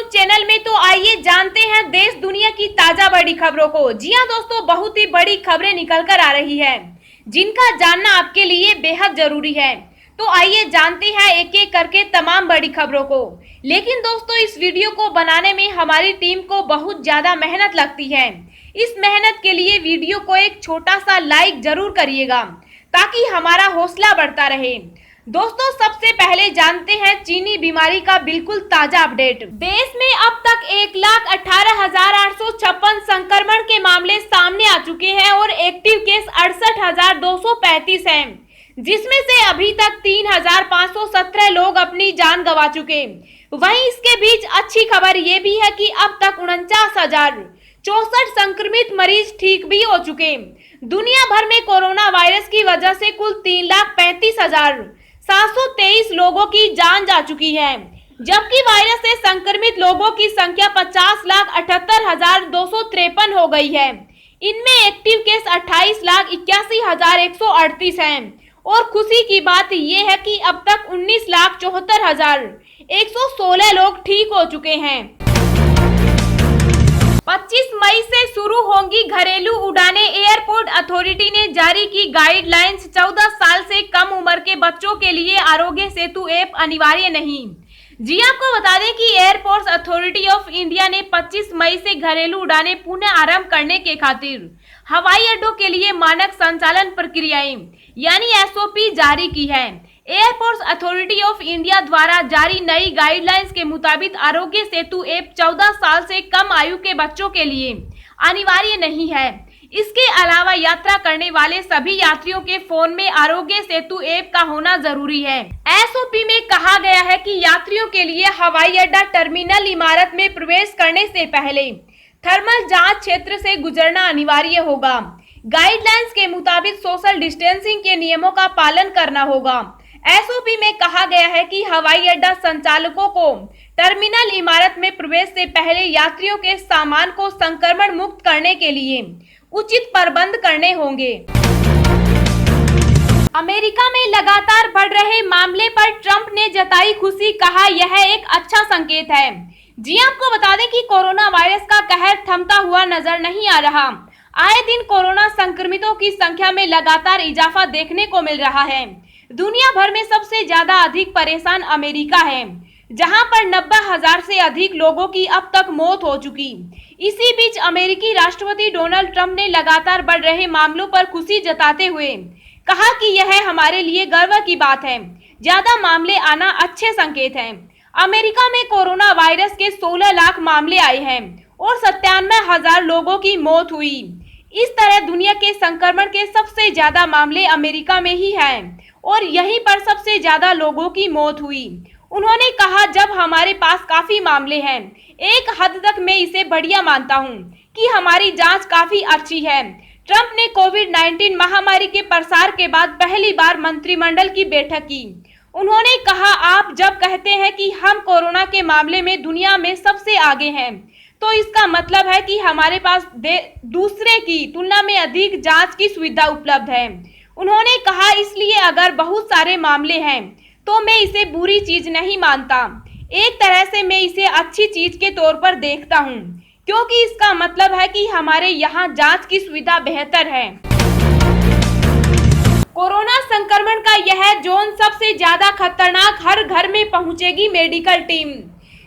Channel में। तो आइए जानते हैं देश दुनिया की ताजा बड़ी खबरों को। जी हां दोस्तों, बहुत ही बड़ी खबरें निकल कर आ रही है जिनका जानना आपके लिए बेहद जरूरी है। तो आइए जानते हैं एक एक करके तमाम बड़ी खबरों को। लेकिन दोस्तों, इस वीडियो को बनाने में हमारी टीम को बहुत ज्यादा मेहनत लगती है। इस मेहनत के लिए वीडियो को एक छोटा सा लाइक जरूर करिएगा ताकि हमारा हौसला बढ़ता रहे। दोस्तों, सबसे पहले जानते हैं चीनी बीमारी का बिल्कुल ताजा अपडेट। देश में अब तक 1,18,856 संक्रमण के मामले सामने आ चुके हैं और एक्टिव केस 68,235 हैं, जिसमेमें से अभी तक 3,517 लोग अपनी जान गंवा चुके। वहीं इसके बीच अच्छी खबर ये भी है कि अब तक 49,064 संक्रमित मरीज ठीक भी हो चुके। दुनिया भर में कोरोना वायरस की वजह से कुल 3,35,723 लोगों की जान जा चुकी है, जबकि वायरस से संक्रमित लोगों की संख्या 50,78,253 हो गई है। इनमें एक्टिव केस 28,81,138 हैं और खुशी की बात यह है कि अब तक 19,74,116 लोग ठीक हो चुके हैं। 25 मई से शुरू होंगी घरेलू उड़ानें। एयरपोर्ट अथॉरिटी ने जारी की गाइडलाइंस। 14 साल से कम उम्र के बच्चों के लिए आरोग्य सेतु ऐप अनिवार्य नहीं। जी आपको बता दें कि एयरपोर्ट अथॉरिटी ऑफ इंडिया ने 25 मई से घरेलू उड़ानें पुनः आरंभ करने के खातिर हवाई अड्डों के लिए मानक संचालन प्रक्रियाएं यानी एसओपी जारी की है। एयरपोर्ट्स अथॉरिटी ऑफ इंडिया द्वारा जारी नई गाइडलाइंस के मुताबिक आरोग्य सेतु ऐप 14 साल से कम आयु के बच्चों के लिए अनिवार्य नहीं है। इसके अलावा यात्रा करने वाले सभी यात्रियों के फोन में आरोग्य सेतु ऐप का होना जरूरी है। एसओपी में कहा गया है कि यात्रियों के लिए हवाई अड्डा टर्मिनल इमारत में प्रवेश करने से पहले थर्मल जांच क्षेत्र से गुजरना अनिवार्य होगा। गाइडलाइंस के मुताबिक सोशल डिस्टेंसिंग के नियमों का पालन करना होगा। एसओपी में कहा गया है कि हवाई अड्डा संचालकों को टर्मिनल इमारत में प्रवेश से पहले यात्रियों के सामान को संक्रमण मुक्त करने के लिए उचित प्रबंध करने होंगे। अमेरिका में लगातार बढ़ रहे मामले पर ट्रंप ने जताई खुशी, कहा यह एक अच्छा संकेत है। जी आपको बता दें कि कोरोना वायरस का कहर थमता हुआ नजर नहीं आ रहा। आए दिन कोरोना संक्रमितों की संख्या में लगातार इजाफा देखने को मिल रहा है। दुनिया भर में सबसे ज्यादा अधिक परेशान अमेरिका है, जहां पर 90,000 से अधिक लोगों की अब तक मौत हो चुकी। इसी बीच अमेरिकी राष्ट्रपति डोनाल्ड ट्रंप ने लगातार बढ़ रहे मामलों पर खुशी जताते हुए कहा कि यह हमारे लिए गर्व की बात है। ज्यादा मामले आना अच्छे संकेत हैं। अमेरिका में कोरोना वायरस के 16 लाख मामले आए हैं और 97,000 लोगों की मौत हुई। इस तरह दुनिया के संक्रमण के सबसे ज्यादा मामले अमेरिका में ही हैं और यहीं पर सबसे ज्यादा लोगों की मौत हुई। उन्होंने कहा, जब हमारे पास काफी मामले हैं, एक हद तक मैं इसे बढ़िया मानता हूं कि हमारी जांच काफी अच्छी है। ट्रंप ने कोविड-19 महामारी के प्रसार के बाद पहली बार मंत्रिमंडल की बैठक की। उन्होंने कहा, आप जब कहते हैं कि हम कोरोना के मामले में दुनिया में सबसे आगे हैं, तो इसका मतलब है कि हमारे पास दूसरे की तुलना में अधिक जांच की सुविधा उपलब्ध है। उन्होंने कहा, इसलिए अगर बहुत सारे मामले हैं तो मैं इसे बुरी चीज नहीं मानता। एक तरह से मैं इसे अच्छी चीज के तौर पर देखता हूं, क्योंकि इसका मतलब है कि हमारे यहाँ जांच की सुविधा बेहतर है। कोरोना संक्रमण का यह जोन सबसे ज्यादा खतरनाक, हर घर में पहुंचेगी मेडिकल टीम।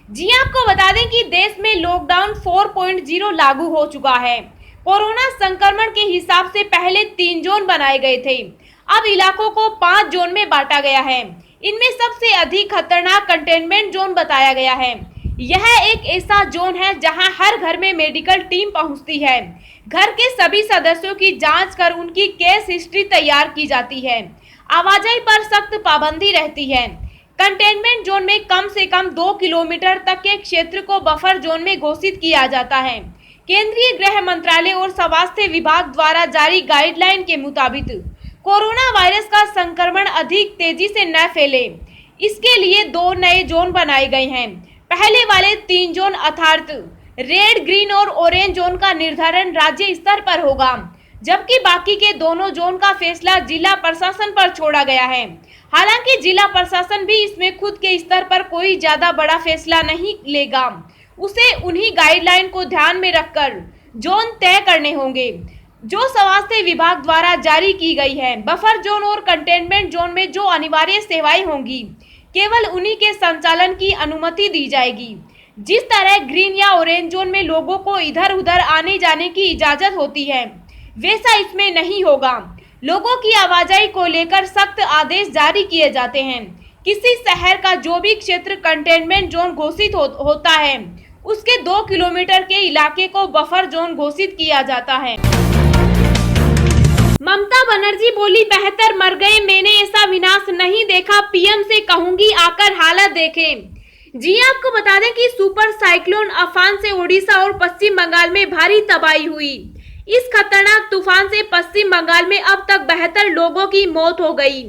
जी आपको बता दें कि देश में लॉकडाउन 4.0 लागू हो चुका है। कोरोना संक्रमण के हिसाब से पहले 3 जोन बनाए गए थे, अब इलाकों को 5 जोन में बांटा गया है। इनमें सबसे अधिक खतरनाक कंटेनमेंट जोन बताया गया है। यह एक ऐसा जोन है जहां हर घर में मेडिकल टीम पहुंचती है। घर के सभी सदस्यों की जांच कर उनकी केस हिस्ट्री तैयार की जाती है। आवाजाही पर सख्त पाबंदी रहती है। कंटेनमेंट जोन में कम से कम 2 किलोमीटर तक के क्षेत्र को बफर जोन में घोषित किया जाता है। केंद्रीय गृह मंत्रालय और स्वास्थ्य विभाग द्वारा जारी गाइडलाइन के मुताबिक कोरोना वायरस का संक्रमण अधिक तेजी से न फैले, इसके लिए 2 नए जोन बनाए गए हैं। पहले वाले 3 जोन अर्थात रेड, ग्रीन और ऑरेंज जोन का निर्धारण राज्य स्तर पर होगा, जबकि बाकी के दोनों जोन का फैसला जिला प्रशासन पर छोड़ा गया है। हालांकि जिला प्रशासन भी इसमें खुद के स्तर पर कोई ज्यादा बड़ा फैसला नहीं लेगा। उसे उन्हीं गाइडलाइन को ध्यान में रखकर जोन तय करने होंगे जो स्वास्थ्य विभाग द्वारा जारी की गई है। बफर जोन और कंटेनमेंट जोन में जो अनिवार्य सेवाएं होंगी केवल उन्हीं के संचालन की अनुमति दी जाएगी। जिस तरह ग्रीन या ऑरेंज जोन में लोगों को इधर उधर आने जाने की इजाजत होती है वैसा इसमें नहीं होगा। लोगों की आवाजाही को लेकर सख्त आदेश जारी किए जाते हैं। किसी शहर का जो भी क्षेत्र कंटेनमेंट जोन घोषित होता है उसके 2 किलोमीटर के इलाके को बफर जोन घोषित किया जाता है। ममता बनर्जी बोली, बेहतर मर गए, मैंने ऐसा विनाश नहीं देखा, पीएम से कहूंगी आकर हालत देखें। जी आपको बता दें कि सुपर साइक्लोन अम्फान से ओडिशा और पश्चिम बंगाल में भारी तबाही हुई। इस खतरनाक तूफान से पश्चिम बंगाल में अब तक 72 लोगों की मौत हो गई।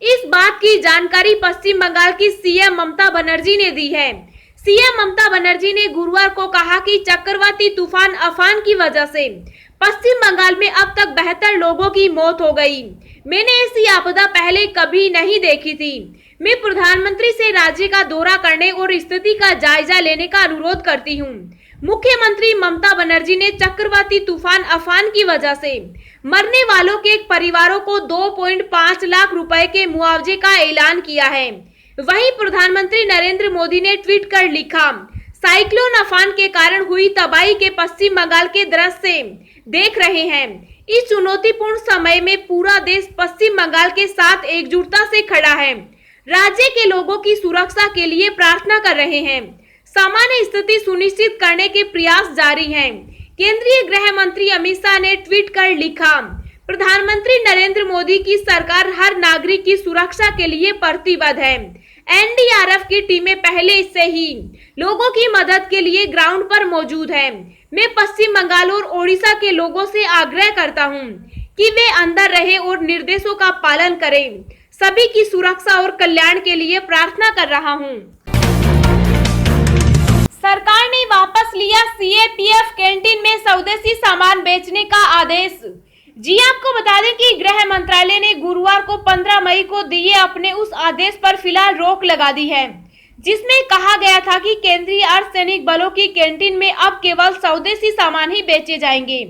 इस बात की जानकारी पश्चिम बंगाल की सीएम ममता बनर्जी ने दी है। सीएम ममता बनर्जी ने गुरुवार को कहा कि चक्रवाती तूफान अम्फान की वजह से पश्चिम बंगाल में अब तक 72 लोगों की मौत हो गई। मैंने ऐसी आपदा पहले कभी नहीं देखी थी। मैं प्रधानमंत्री से राज्य का दौरा करने और स्थिति का जायजा लेने का अनुरोध करती हूँ। मुख्यमंत्री ममता बनर्जी ने चक्रवाती तूफान अम्फान की वजह से मरने वालों के परिवारों को 2.5 लाख रुपए के मुआवजे का ऐलान किया है। वहीं प्रधानमंत्री नरेंद्र मोदी ने ट्वीट कर लिखा, साइक्लोन अम्फान के कारण हुई तबाही के पश्चिम बंगाल के दृश्य देख रहे हैं। इस चुनौतीपूर्ण समय में पूरा देश पश्चिम बंगाल के साथ एकजुटता से खड़ा है। राज्य के लोगों की सुरक्षा के लिए प्रार्थना कर रहे हैं। सामान्य स्थिति सुनिश्चित करने के प्रयास जारी हैं। केंद्रीय गृह मंत्री अमित शाह ने ट्वीट कर लिखा, प्रधानमंत्री नरेंद्र मोदी की सरकार हर नागरिक की सुरक्षा के लिए प्रतिबद्ध है। एनडीआरएफ की टीमें पहले से ही लोगों की मदद के लिए ग्राउंड पर मौजूद है। मैं पश्चिम बंगाल और ओडिशा के लोगों से आग्रह करता हूं कि वे अंदर रहे और निर्देशों का पालन करें। सभी की सुरक्षा और कल्याण के लिए प्रार्थना कर रहा हूं। सरकार ने वापस लिया सीएपीएफ कैंटीन में स्वदेशी सामान बेचने का आदेश। जी आपको बता दें कि गृह मंत्रालय ने गुरुवार को 15 मई को दिए अपने उस आदेश पर फिलहाल रोक लगा दी है जिसमें कहा गया था कि केंद्रीय अर्धसैनिक बलों की कैंटीन में अब केवल स्वदेशी सामान ही बेचे जाएंगे।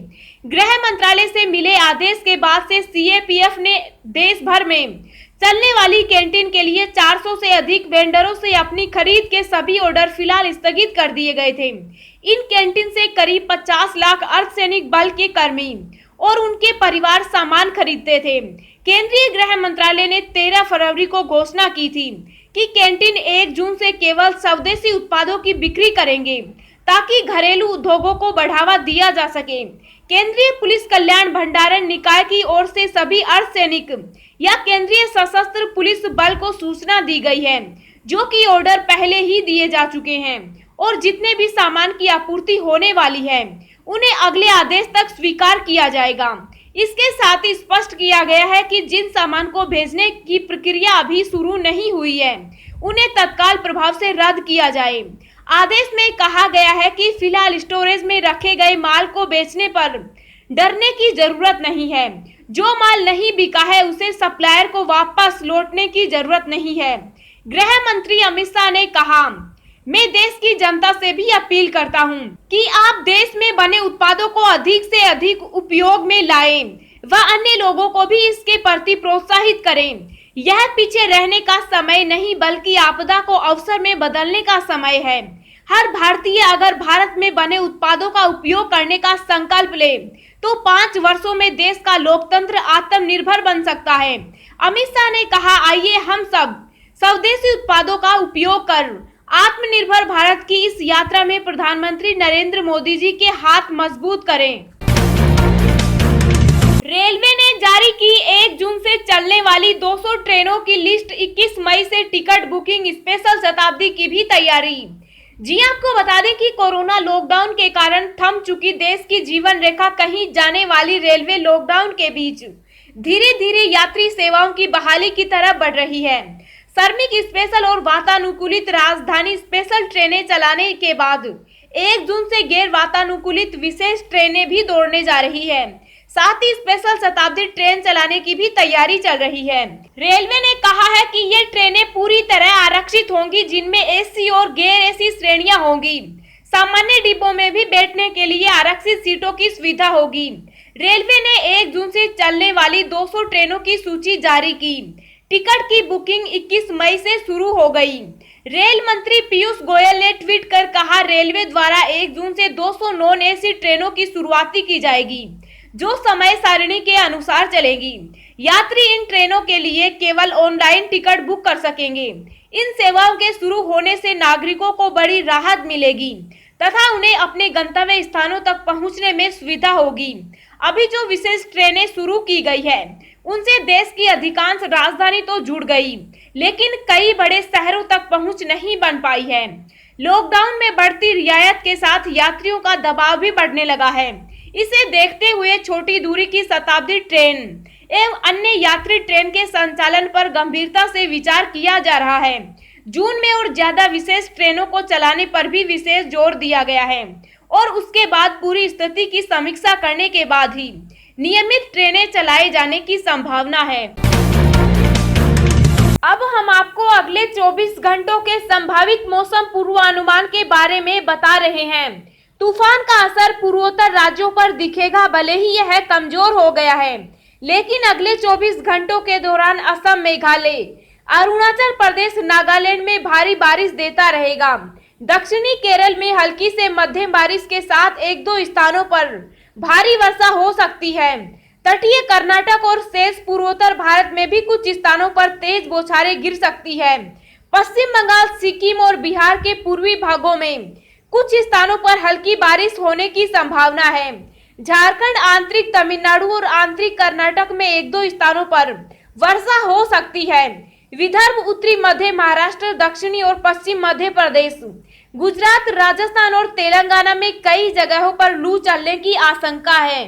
गृह मंत्रालय से मिले आदेश के बाद से सीएपीएफ ने देश भर में चलने वाली कैंटीन के लिए 400 से अधिक वेंडरों से अपनी खरीद के सभी ऑर्डर फिलहाल स्थगित कर दिए गए थे। इन कैंटीन से करीब 50 लाख अर्धसैनिक बल के कर्मी और उनके परिवार सामान खरीदते थे। केंद्रीय गृह मंत्रालय ने 13 फरवरी को घोषणा की थी कि कैंटीन 1 जून से केवल स्वदेशी उत्पादों की बिक्री करेंगे ताकि घरेलू उद्योगों को बढ़ावा दिया जा सके। केंद्रीय पुलिस कल्याण भंडारण निकाय की ओर से सभी अर्धसैनिक या केंद्रीय सशस्त्र पुलिस बल को सूचना दी गई है जो कि ऑर्डर पहले ही दिए जा चुके हैं और जितने भी सामान की आपूर्ति होने वाली है उन्हें अगले आदेश तक स्वीकार किया जाएगा। इसके साथ ही स्पष्ट किया गया है कि जिन सामान को भेजने की प्रक्रिया अभी शुरू नहीं हुई है उन्हें तत्काल प्रभाव से रद्द किया जाए। आदेश में कहा गया है कि फिलहाल स्टोरेज में रखे गए माल को बेचने पर डरने की जरूरत नहीं है। जो माल नहीं बिका है उसे सप्लायर को वापस लौटने की जरूरत नहीं है। गृह मंत्री अमित शाह ने कहा, मैं देश की जनता से भी अपील करता हूं कि आप देश में बने उत्पादों को अधिक से अधिक उपयोग में लाएं व अन्य लोगों को भी इसके प्रति प्रोत्साहित करें। यह पीछे रहने का समय नहीं बल्कि आपदा को अवसर में बदलने का समय है। हर भारतीय अगर भारत में बने उत्पादों का उपयोग करने का संकल्प ले तो 5 वर्षों में देश का लोकतंत्र आत्मनिर्भर बन सकता है। अमित शाह ने कहा, आइए हम सब स्वदेशी उत्पादों का उपयोग कर आत्मनिर्भर भारत की इस यात्रा में प्रधानमंत्री नरेंद्र मोदी जी के हाथ मजबूत करें। रेलवे ने जारी की 1 जून से चलने वाली 200 ट्रेनों की लिस्ट। 21 मई से टिकट बुकिंग, स्पेशल शताब्दी की भी तैयारी। जी आपको बता दें कि कोरोना लॉकडाउन के कारण थम चुकी देश की जीवन रेखा कहीं जाने वाली रेलवे लॉकडाउन के बीच धीरे धीरे यात्री सेवाओं की बहाली की तरफ बढ़ रही है। श्रमिक स्पेशल और वातानुकूलित राजधानी स्पेशल ट्रेनें चलाने के बाद 1 जून से गैर वातानुकूलित विशेष ट्रेनें भी दौड़ने जा रही है। साथ ही स्पेशल शताब्दी ट्रेन चलाने की भी तैयारी चल रही है। रेलवे ने कहा है कि ये ट्रेनें पूरी तरह आरक्षित होंगी जिनमें एसी और गैर एसी श्रेणियां होंगी। सामान्य डिब्बों में भी बैठने के लिए आरक्षित सीटों की सुविधा होगी। रेलवे ने 1 जून से चलने वाली 200 ट्रेनों की सूची जारी की। टिकट की बुकिंग 21 मई से शुरू हो गई। रेल मंत्री पीयूष गोयल ने ट्वीट कर कहा, रेलवे द्वारा 1 जून से 200 नॉन एसी ट्रेनों की शुरुआत की जाएगी, जो समय सारणी के अनुसार चलेगी। यात्री इन ट्रेनों के लिए केवल ऑनलाइन टिकट बुक कर सकेंगे। इन सेवाओं के शुरू होने से नागरिकों को बड़ी राहत मिलेगी तथा उन्हें अपने गंतव्य स्थानों तक पहुंचने में सुविधा होगी। अभी जो विशेष ट्रेनें शुरू की गई है, उनसे देश की अधिकांश राजधानी तो जुड़ गई, लेकिन कई बड़े शहरों तक पहुंच नहीं बन पाई है। लॉकडाउन में बढ़ती रियायत के साथ यात्रियों का दबाव भी बढ़ने लगा है। इसे देखते हुए छोटी दूरी की शताब्दी ट्रेन एवं अन्य यात्री ट्रेन के संचालन पर गंभीरता से विचार किया जा रहा है। जून में और ज्यादा विशेष ट्रेनों को चलाने पर भी विशेष जोर दिया गया है और उसके बाद पूरी स्थिति की समीक्षा करने के बाद ही नियमित ट्रेनें चलाए जाने की संभावना है। अब हम आपको अगले 24 घंटों के संभावित मौसम पूर्वानुमान के बारे में बता रहे हैं। तूफान का असर पूर्वोत्तर राज्यों पर दिखेगा। भले ही यह कमजोर हो गया है, लेकिन अगले 24 घंटों के दौरान असम, मेघालय, अरुणाचल प्रदेश, नागालैंड में भारी बारिश देता रहेगा। दक्षिणी केरल में हल्की से मध्यम बारिश के साथ 1-2 स्थानों पर भारी वर्षा हो सकती है। तटीय कर्नाटक और शेष पूर्वोत्तर भारत में भी कुछ स्थानों पर तेज बौछारें गिर सकती है। पश्चिम बंगाल, सिक्किम और बिहार के पूर्वी भागों में कुछ स्थानों पर हल्की बारिश होने की संभावना है। झारखंड, आंतरिक तमिलनाडु और आंतरिक कर्नाटक में 1-2 स्थानों पर वर्षा हो सकती है। विदर्भ, उत्तरी मध्य महाराष्ट्र, दक्षिणी और पश्चिम मध्य प्रदेश, गुजरात, राजस्थान और तेलंगाना में कई जगहों पर लू चलने की आशंका है।